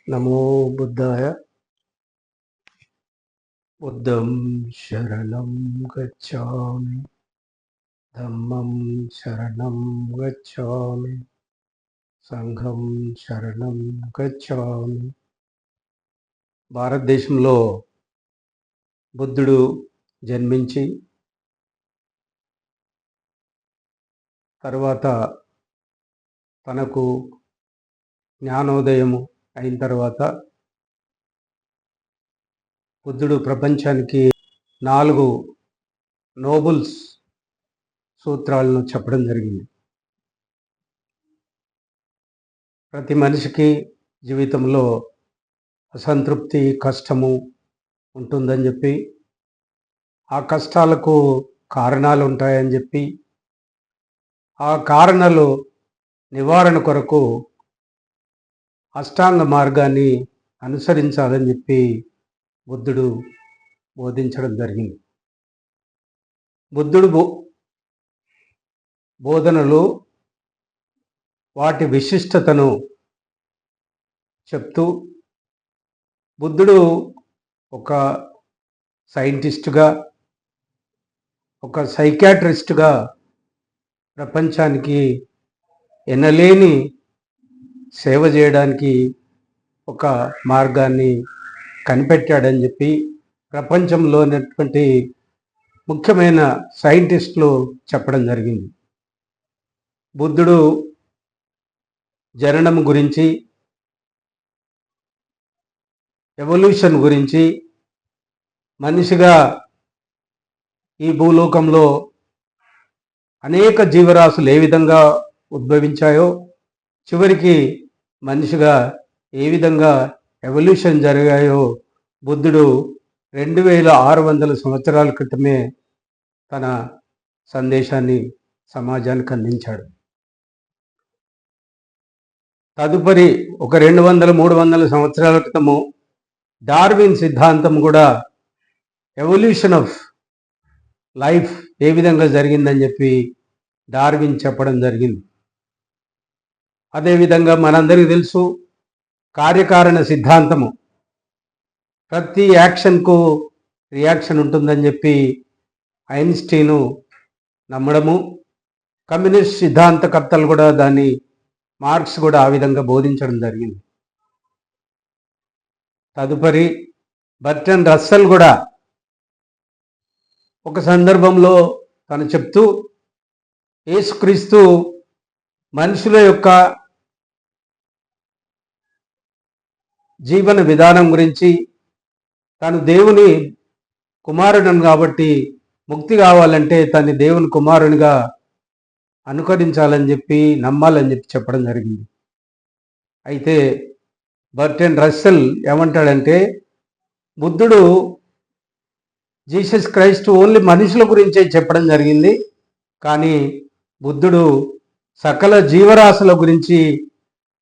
नमो बुद्धाय। बुद्धं शरणं गच्छामि, धम्मं शरणं गच्छामि, సంఘం శరణం గచ్ఛామి. భారతదేశంలో బుద్ధుడు జన్మించి తర్వాత తనకు జ్ఞానోదయము అయిన తర్వాత బుద్ధుడు ప్రపంచానికి 4 నోబుల్స్ సూత్రాలను చెప్పడం జరిగింది. ప్రతి మనిషికి జీవితంలో అసంతృప్తి, కష్టము ఉంటుందని చెప్పి, ఆ కష్టాలకు కారణాలు ఉంటాయని చెప్పి, ఆ కారణాలు నివారణ కొరకు అష్టాంగ మార్గాన్ని అనుసరించాలని చెప్పి బుద్ధుడు బోధించడం జరిగింది. బుద్ధుడు బోధనలు వాటి విశిష్టతను చెప్తూ, బుద్ధుడు ఒక సైంటిస్టుగా, ఒక సైకాట్రిస్టుగా ప్రపంచానికి ఎనలేని సేవ చేయడానికి ఒక మార్గాన్ని కనిపెట్టాడని చెప్పి ప్రపంచంలో ఉన్నటువంటి ముఖ్యమైన సైంటిస్టులు చెప్పడం జరిగింది. బుద్ధుడు జననం గురించి, ఎవల్యూషన్ గురించి, మనిషిగా ఈ భూలోకంలో అనేక జీవరాశులు ఏ విధంగా ఉద్భవించాయో, చివరికి మనిషిగా ఏ విధంగా ఎవల్యూషన్ జరిగాయో బుద్ధుడు 2600 సంవత్సరాల క్రితమే తన సందేశాన్ని సమాజానికి అందించాడు. తదుపరి ఒక 200-300 సంవత్సరాల క్రితము డార్విన్ సిద్ధాంతం కూడా ఎవల్యూషన్ ఆఫ్ లైఫ్ ఏ విధంగా జరిగిందని చెప్పి డార్విన్ చెప్పడం జరిగింది. అదేవిధంగా మనందరికీ తెలుసు కార్యకారణ సిద్ధాంతము, ప్రతి యాక్షన్కు రియాక్షన్ ఉంటుందని చెప్పి ఐన్స్టీను నమ్మడము, కమ్యూనిస్ట్ సిద్ధాంతకర్తలు కూడా దాన్ని, మార్క్స్ కూడా ఆ విధంగా బోధించడం జరిగింది. తదుపరి బర్ట్రాండ్ రస్సెల్ కూడా ఒక సందర్భంలో తను చెప్తూ, యేసుక్రీస్తు మనుషుల యొక్క జీవన విధానం గురించి, తను దేవుని కుమారుడను కాబట్టి ముక్తి కావాలంటే తను దేవుని కుమారునిగా అనుకరించాలని చెప్పి, నమ్మాలని చెప్పి చెప్పడం జరిగింది. అయితే బర్ట్రాండ్ రస్సెల్ ఏమంటాడంటే, బుద్ధుడు జీసస్ క్రైస్ట్ ఓన్లీ మనుషుల గురించే చెప్పడం జరిగింది, కానీ బుద్ధుడు సకల జీవరాశుల గురించి,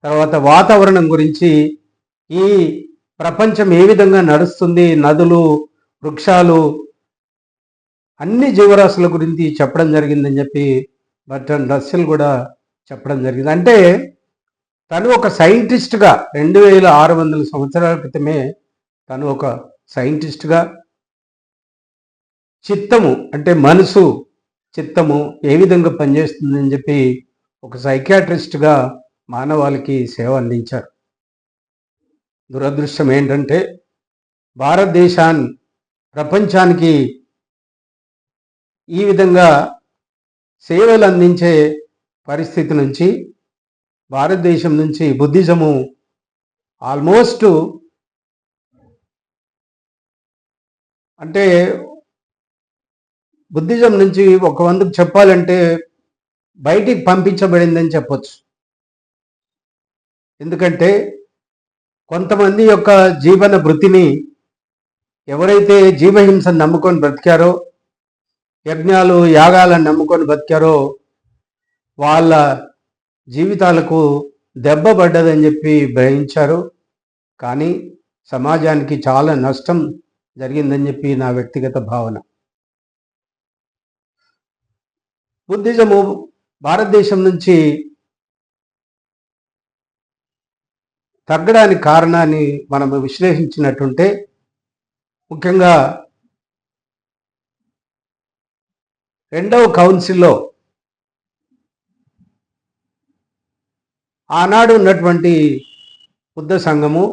తర్వాత వాతావరణం గురించి, ఈ ప్రపంచం ఏ విధంగా నడుస్తుంది, నదులు, వృక్షాలు, అన్ని జీవరాశుల గురించి చెప్పడం జరిగిందని చెప్పి బర్ట్రాండ్ రస్సెల్ కూడా చెప్పడం జరిగింది. అంటే తను ఒక సైంటిస్ట్గా 2600 సంవత్సరాల క్రితమే తను ఒక సైంటిస్ట్గా, చిత్తము అంటే మనసు, చిత్తము ఏ విధంగా పనిచేస్తుందని చెప్పి ఒక సైకాట్రిస్ట్గా మానవాళికి సేవ అందించారు. దురదృష్టం ఏంటంటే భారతదేశాన్ని ప్రపంచానికి ఈ విధంగా సేవలు అందించే పరిస్థితి నుంచి, భారతదేశం నుంచి బుద్ధిజము ఆల్మోస్ట్ అంటే బుద్ధిజం నుంచి ఒక వంతుకు చెప్పాలంటే బయటికి పంపించబడిందని చెప్పొచ్చు. ఎందుకంటే కొంతమంది యొక్క జీవన వృత్తిని, ఎవరైతే జీవహింసను నమ్ముకొని బ్రతికారో, యజ్ఞాలు, యాగాలను నమ్ముకొని బతికారో, వాళ్ళ జీవితాలకు దెబ్బ పడ్డదని చెప్పి గ్రహించారు. కానీ సమాజానికి చాలా నష్టం జరిగిందని చెప్పి నా వ్యక్తిగత భావన. బుద్ధిజము భారతదేశం నుంచి తగ్గడానికి కారణాన్ని మనం విశ్లేషించినట్టుంటే ముఖ్యంగా రెండవ కౌన్సిల్లో ఆనాడు ఉన్నటువంటి బుద్ధ సంఘము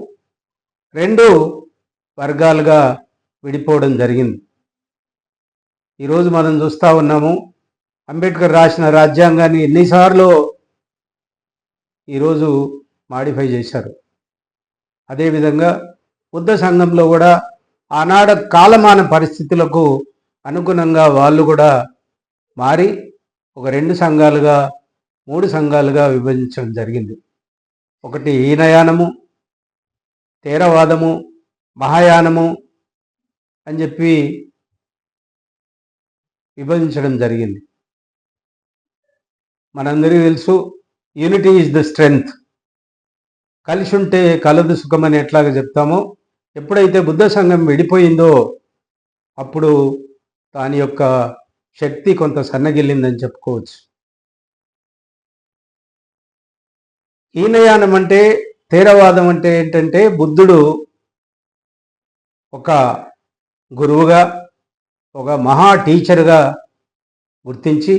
రెండు వర్గాలుగా విడిపోవడం జరిగింది. ఈరోజు మనం చూస్తూ ఉన్నాము, అంబేద్కర్ రాసిన రాజ్యాంగాన్ని ఎన్నిసార్లు ఈరోజు మాడిఫై చేశారు. అదేవిధంగా బుద్ధ సంఘంలో కూడా ఆనాడ కాలమాన పరిస్థితులకు అనుగుణంగా వాళ్ళు కూడా మారి ఒక 2 సంఘాలుగా 3 సంఘాలుగా విభజించడం జరిగింది. ఒకటి హీనయానము, థేరవాదము, మహాయానము అని చెప్పి విభజించడం జరిగింది. మనందరికీ తెలుసు, యూనిటీ ఈజ్ ద స్ట్రెంగ్త్. కలిసి ఉంటే కలదు సుఖం అని ఎట్లాగా చెప్తామో, ఎప్పుడైతే బుద్ధ సంఘం విడిపోయిందో అప్పుడు దాని యొక్క శక్తి కొంత సన్నగిల్లిందని చెప్పుకోవచ్చు. హీనయానం అంటే, థేరవాదం అంటే ఏంటంటే, బుద్ధుడు ఒక గురువుగా, ఒక మహా టీచర్గా గుర్తించి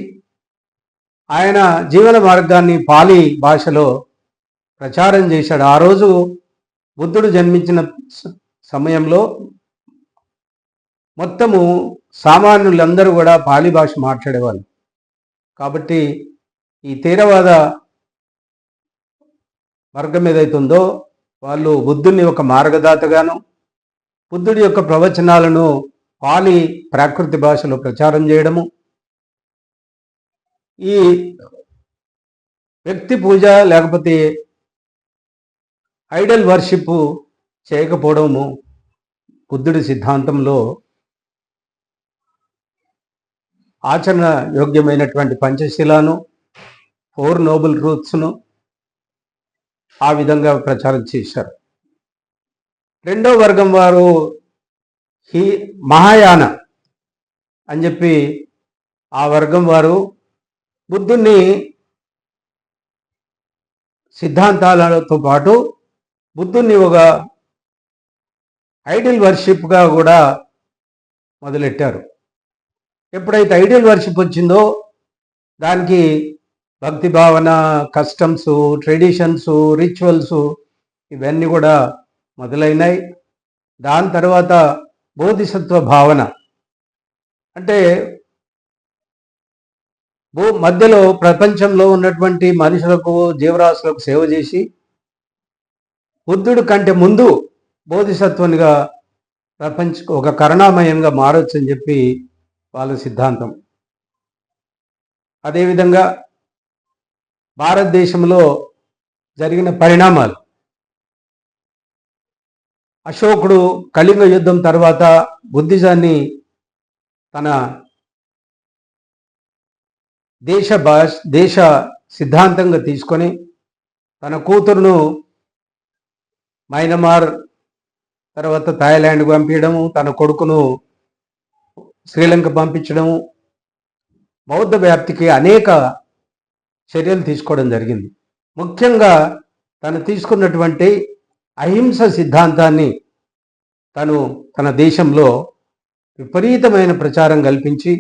ఆయన జీవన మార్గాన్ని పాలి భాషలో ప్రచారం చేశాడు. ఆ రోజు బుద్ధుడు జన్మించిన సమయంలో మొత్తము సామాన్యులందరూ కూడా పాలి భాష మాట్లాడేవాళ్ళు. కాబట్టి ఈ థేరవాద వర్గం ఏదైతుందో వాళ్ళు బుద్ధుని ఒక మార్గదాతగాను, బుద్ధుడి యొక్క ప్రవచనాలను పాలి ప్రాకృతి భాషలో ప్రచారం చేయడము, ఈ వ్యక్తి పూజ లేకపోతే ఐడల్ వర్షిప్ చేయకపోవడము బుద్ధుడి సిద్ధాంతంలో ఆచరణ యోగ్యమైనటువంటి పంచశీలను, 4 నోబుల్ ట్రూత్స్ను ఆ విధంగా ప్రచారం చేశారు. రెండో వర్గం వారు మహాయాన అని చెప్పి ఆ వర్గం వారు బుద్ధుని సిద్ధాంతాలతో పాటు బుద్ధుని ఒక ఐడిల్ వర్షిప్గా కూడా మొదలెట్టారు. ఎప్పుడైతే ఐడియల్ వర్షిప్ వచ్చిందో దానికి భక్తి భావన, కస్టమ్స్, ట్రెడిషన్స్, రిచువల్స్ ఇవన్నీ కూడా మొదలైనాయి. దాని తర్వాత బోధిసత్వ భావన అంటే మధ్యలో ప్రపంచంలో ఉన్నటువంటి మనుషులకు, జీవరాశులకు సేవ చేసి బుద్ధుడి కంటే ముందు బోధిసత్వునిగా ఒక కరుణామయంగా మారొచ్చు అని చెప్పి వాళ్ళ సిద్ధాంతం. అదేవిధంగా భారతదేశంలో జరిగిన పరిణామాలు, అశోకుడు కళింగ యుద్ధం తర్వాత బుద్ధిజాన్ని తన దేశ సిద్ధాంతంగా తీసుకొని తన కూతురును మైనమార్ తర్వాత థాయిలాండ్కు పంపించడము, తన కొడుకును శ్రీలంక పంపించడము, బౌద్ధ వ్యాప్తికి అనేక చర్యలు తీసుకోవడం జరిగింది. ముఖ్యంగా తను తీసుకున్నటువంటి అహింస సిద్ధాంతాన్ని తన దేశంలో విపరీతమైన ప్రచారం కల్పించి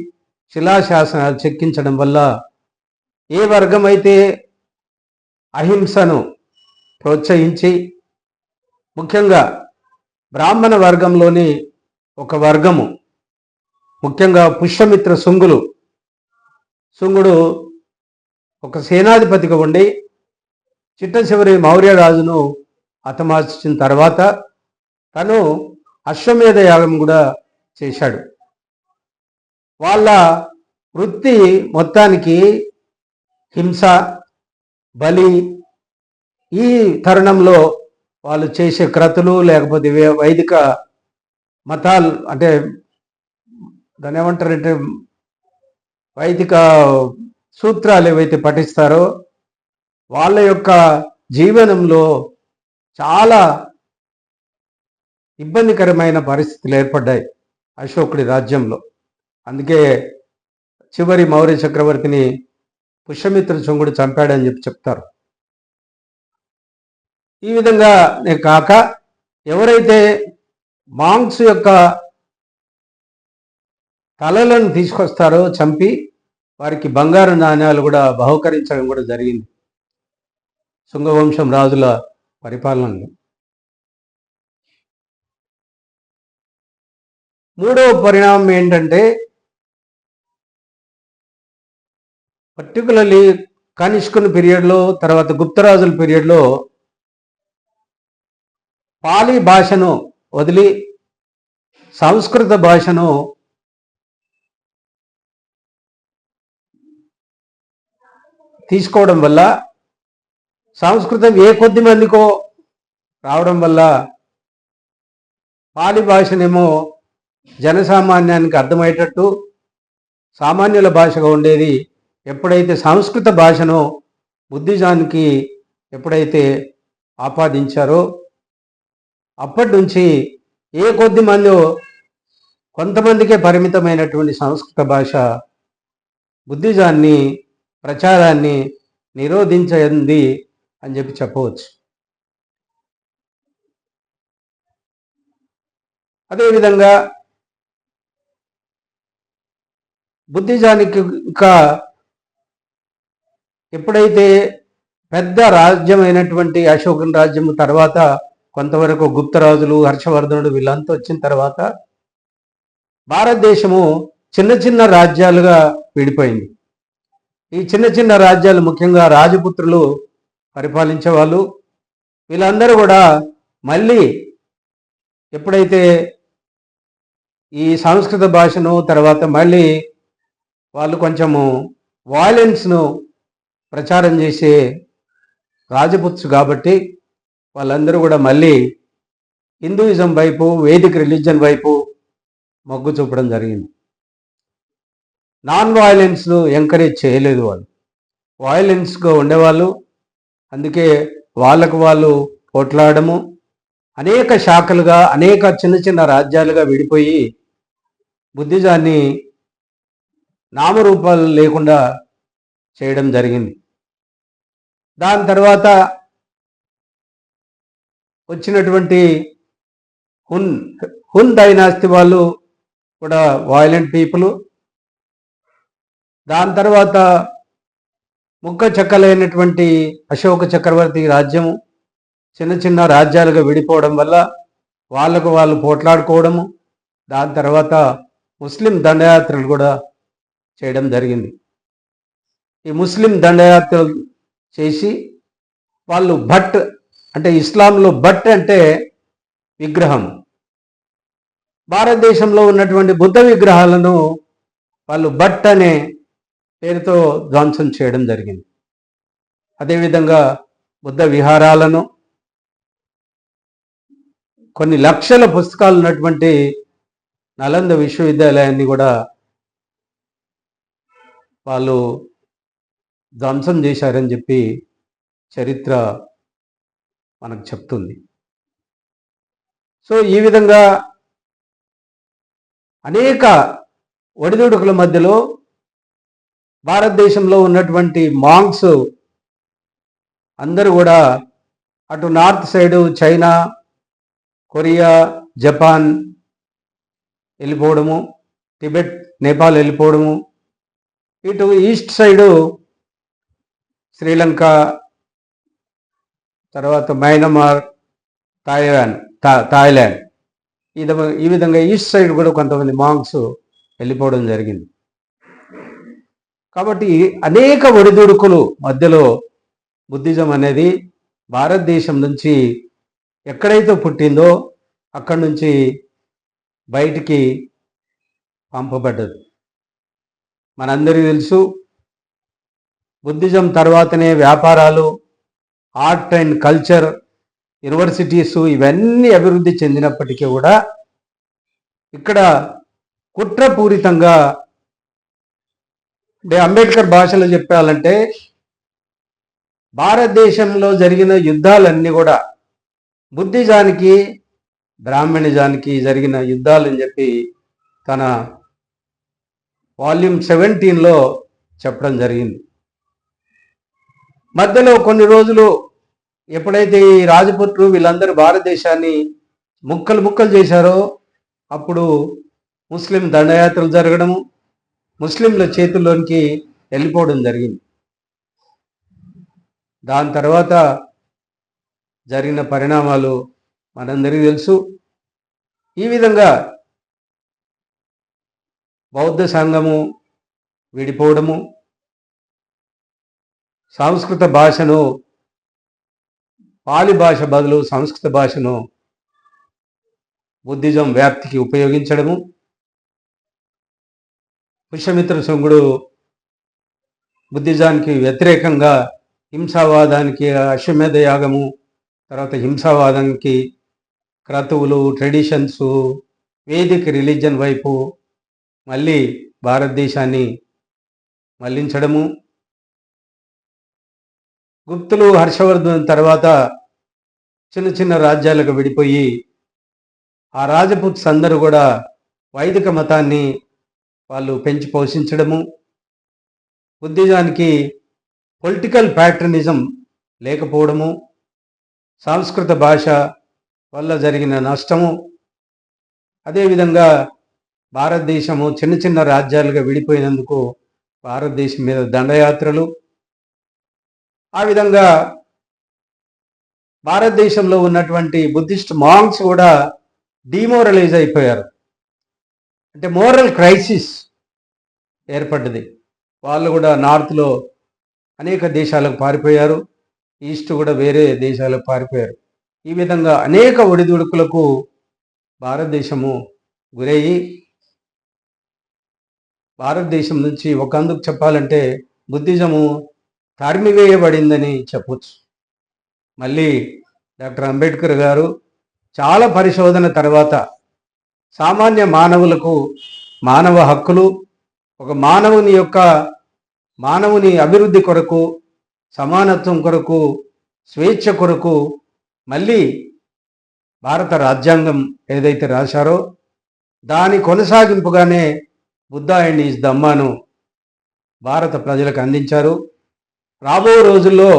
శిలాశాసనాలు చెక్కించడం వల్ల ఏ వర్గం అయితే అహింసను ప్రోత్సహించి, ముఖ్యంగా బ్రాహ్మణ వర్గంలోని ఒక వర్గము, ముఖ్యంగా పుష్యమిత్ర శుంగుడు ఒక సేనాధిపతిగా ఉండి చిట్ట చివరి మౌర్య రాజును హతమార్చిన తర్వాత తను అశ్వమేధ యాగం కూడా చేశాడు. వాళ్ళ వృత్తి మొత్తానికి హింస, బలి. ఈ తరుణంలో వాళ్ళు చేసే క్రతులు లేకపోతే వైదిక మతాలు అంటే దాన్ని ఏమంటారంటే వైదిక సూత్రాలు ఏవైతే పఠిస్తారో వాళ్ళ యొక్క జీవనంలో చాలా ఇబ్బందికరమైన పరిస్థితులు ఏర్పడ్డాయి అశోకుడి రాజ్యంలో. అందుకే చివరి మౌర్య చక్రవర్తిని పుష్యమిత్ర శుంగుడు చంపాడని చెప్తారు. ఈ విధంగానే కాక ఎవరైతే మాంక్స్ యొక్క తలలను తీసుకొస్తారో చంపి వారికి బంగారు నాణ్యాలు కూడా బహుకరించడం కూడా జరిగింది శుంగవంశం రాజుల పరిపాలనలో. మూడవ పరిణామం ఏంటంటే పర్టికులర్లీ కనిష్కుని పీరియడ్లో, తర్వాత గుప్తరాజుల పీరియడ్లో పాలీ భాషను వదిలి సంస్కృత భాషను తీసుకోవడం వల్ల, సంస్కృతం ఏ కొద్ది మందికో రావడం వల్ల పాలీ భాషనేమో జనసామాన్యానికి అర్థమయ్యేటట్టు సామాన్యుల భాషగా ఉండేది. ఎప్పుడైతే సంస్కృత భాషను బుద్ధిజానికి ఎప్పుడైతే ఆపాదించారో అప్పటి నుంచి ఏ కొద్ది మంది కొంతమందికే పరిమితమైనటువంటి సంస్కృత భాష బుద్ధిజాన్ని ప్రచారాన్ని నిరోధించింది అని చెప్పవచ్చు. అదేవిధంగా బుద్ధిజానికి ఇంకా ఎప్పుడైతే పెద్ద రాజ్యమైనటువంటి అశోకుని రాజ్యం తర్వాత కొంతవరకు గుప్తరాజులు, హర్షవర్ధనుడు వీళ్ళంతా వచ్చిన తర్వాత భారతదేశము చిన్న చిన్న రాజ్యాలుగా విడిపోయింది. ఈ చిన్న చిన్న రాజ్యాలు ముఖ్యంగా రాజపుత్రులు పరిపాలించేవాళ్ళు. వీళ్ళందరూ కూడా మళ్ళీ ఎప్పుడైతే ఈ సంస్కృత భాషను తర్వాత మళ్ళీ వాళ్ళు కొంచెము వాయిలెన్స్ను ప్రచారం చేసే రాజపుత్సు కాబట్టి వాళ్ళందరూ కూడా మళ్ళీ హిందూయిజం వైపు, వేదిక రిలీజన్ వైపు మొగ్గు చూపడం జరిగింది. నాన్ వాయిలెన్స్ను ఎంకరేజ్ చేయలేదు. వాళ్ళు వాయిలెన్స్గా ఉండేవాళ్ళు. అందుకే వాళ్ళకు వాళ్ళు పోట్లాడము, అనేక శాఖలుగా, అనేక చిన్న చిన్న రాజ్యాలుగా విడిపోయి బుద్ధిజాన్ని నామరూపాలు లేకుండా చేయడం జరిగింది. దాని తర్వాత వచ్చినటువంటి హున్ డైనాసిటీ వాళ్ళు కూడా వాయిలెంట్ పీపుల్. దాని తర్వాత ముక్క చెక్కలైనటువంటి అశోక చక్రవర్తి రాజ్యము చిన్న చిన్న రాజ్యాలుగా విడిపోవడం వల్ల వాళ్ళకు వాళ్ళు పోట్లాడుకోవడము, దాని తర్వాత ముస్లిం దండయాత్రలు కూడా చేయడం జరిగింది. ఈ ముస్లిం దండయాత్రలు చేసి వాళ్ళు భట్ అంటే ఇస్లాంలో భట్ అంటే విగ్రహం, భారతదేశంలో ఉన్నటువంటి బుద్ధ విగ్రహాలను వాళ్ళు భట్ అనే పేరుతో ధ్వంసం చేయడం జరిగింది. అదేవిధంగా బుద్ధ విహారాలను, కొన్ని లక్షల పుస్తకాలు ఉన్నటువంటి నలంద విశ్వవిద్యాలయాన్ని కూడా వాళ్ళు ధ్వంసం చేశారని చెప్పి చరిత్ర మనకు చెప్తుంది. సో ఈ విధంగా అనేక ఒడిదుడుకుల మధ్యలో భారతదేశంలో ఉన్నటువంటి మాంగ్స్ అందరూ కూడా అటు north side China, Korea, Japan వెళ్ళిపోవడము, టిబెట్, నేపాల్ వెళ్ళిపోవడము, ఇటు ఈస్ట్ సైడు శ్రీలంక, తర్వాత మయన్మార్, థాయిలాండ్, ఈ విధంగా ఈస్ట్ సైడ్ కూడా కొంతమంది మాంగ్స్ వెళ్ళిపోవడం జరిగింది. కాబట్టి అనేక ఒడిదుడుకులు మధ్యలో బుద్ధిజం అనేది భారతదేశం నుంచి ఎక్కడైతే పుట్టిందో అక్కడి నుంచి బయటికి పంపబడ్డది. మనందరికీ తెలుసు, బుద్ధిజం తర్వాతనే వ్యాపారాలు, ఆర్ట్ అండ్ కల్చర్, యూనివర్సిటీస్ ఇవన్నీ అభివృద్ధి చెందినప్పటికీ కూడా ఇక్కడ కుట్రపూరితంగా, అంటే అంబేద్కర్ భాషలో చెప్పాలంటే భారతదేశంలో జరిగిన యుద్ధాలన్నీ కూడా బుద్ధిజానికి, బ్రాహ్మణిజానికి జరిగిన యుద్ధాలని చెప్పి తన వాల్యూమ్ 17లో చెప్పడం జరిగింది. మధ్యలో కొన్ని రోజులు ఎప్పుడైతే ఈ రాజపుత్రులు వీళ్ళందరూ భారతదేశాన్ని ముక్కలు ముక్కలు చేశారో అప్పుడు ముస్లిం దండయాత్రలు జరగడము, ముస్లింల చేతుల్లోనికి వెళ్ళిపోవడం జరిగింది. దాని తర్వాత జరిగిన పరిణామాలు మనందరికీ తెలుసు. ఈ విధంగా బౌద్ధ సంఘము విడిపోవడము, సంస్కృత భాషను పాలి భాష బదులు సంస్కృత భాషను బుద్ధిజం వ్యాప్తికి ఉపయోగించడము, పుష్యమిత్ర శృంగుడు బుద్ధిజానికి వ్యతిరేకంగా హింసావాదానికి అశ్వమేధ యాగము, తర్వాత హింసావాదానికి క్రతువులు, ట్రెడిషన్స్, వేదిక రిలీజన్ వైపు మళ్ళీ భారతదేశాన్ని మళ్లించడము, గుప్తులు హర్షవర్ధన్ తర్వాత చిన్న చిన్న రాజ్యాలకు విడిపోయి ఆ రాజపుత్స్ అందరూ కూడా వైదిక మతాన్ని వాళ్ళు పెంచి పోషించడము, బుద్ధిజానికి పొలిటికల్ ప్యాట్రనిజం లేకపోవడము, సంస్కృత భాష వల్ల జరిగిన నష్టము, అదేవిధంగా భారతదేశము చిన్న చిన్న రాజ్యాలుగా విడిపోయినందుకు భారతదేశం మీద దండయాత్రలు, ఆ విధంగా భారతదేశంలో ఉన్నటువంటి బుద్ధిస్ట్ మాంగ్స్ కూడా డిమోరలైజ్ అయిపోయారు. అంటే మోరల్ క్రైసిస్ ఏర్పడ్డది. వాళ్ళు కూడా నార్త్లో అనేక దేశాలకు పారిపోయారు, ఈస్ట్ కూడా వేరే దేశాలకు పారిపోయారు. ఈ విధంగా అనేక ఒడిదుడుకులకు భారతదేశము గురయ్యి భారతదేశం నుంచి ఒకందుకు చెప్పాలంటే బుద్ధిజము తరిమివేయబడిందని చెప్పొచ్చు. మళ్ళీ డాక్టర్ అంబేద్కర్ గారు చాలా పరిశోధన తర్వాత సామాన్య మానవులకు మానవ హక్కులు, ఒక మానవుని అభివృద్ధి కొరకు, సమానత్వం కొరకు, స్వేచ్ఛ కొరకు మళ్ళీ భారత రాజ్యాంగం ఏదైతే రాశారో దాని కొనసాగింపుగానే బుద్ధ అండ్ ఈజ్ ధమ్మాను భారత ప్రజలకు అందించారు. రాబో రోజుల్లో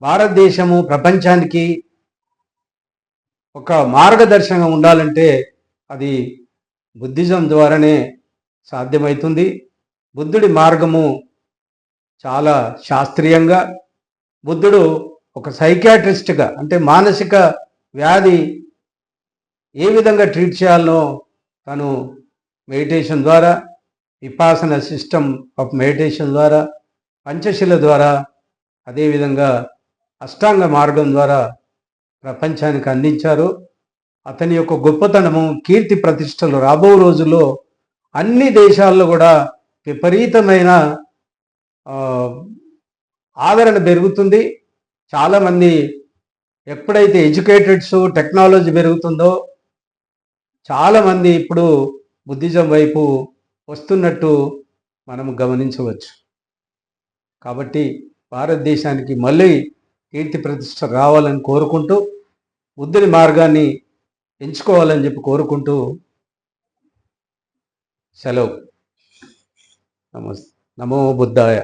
భారతదేశము ప్రపంచానికి ఒక మార్గదర్శకంగా ఉండాలంటే అది బుద్ధిజం ద్వారానే సాధ్యమవుతుంది. బుద్ధుడి మార్గము చాలా శాస్త్రీయంగా, బుద్ధుడు ఒక సైకియాట్రిస్ట్గా, అంటే మానసిక వ్యాధి ఏ విధంగా ట్రీట్ చేయాలనో తను మెడిటేషన్ ద్వారా, విపాసన సిస్టమ్ ఆఫ్ మెడిటేషన్ ద్వారా, పంచశీల ద్వారా, అదేవిధంగా అష్టాంగ మార్గం ద్వారా ప్రపంచానికి అందించారు. అతని యొక్క గొప్పతనము, కీర్తి ప్రతిష్టలు రాబో రోజుల్లో అన్ని దేశాల్లో కూడా విపరీతమైన ఆదరణ పెరుగుతుంది. చాలామంది ఎప్పుడైతే ఎడ్యుకేటెడ్స్, టెక్నాలజీ పెరుగుతుందో చాలామంది ఇప్పుడు బుద్ధిజం వైపు వస్తున్నట్టు మనం గమనించవచ్చు. కాబట్టి భారతదేశానికి మళ్ళీ కీర్తి ప్రతిష్ట రావాలని కోరుకుంటూ, బుద్ధుని మార్గాన్ని ఎంచుకోవాలని చెప్పి కోరుకుంటూ సెలవు. నమో బుద్ధాయ.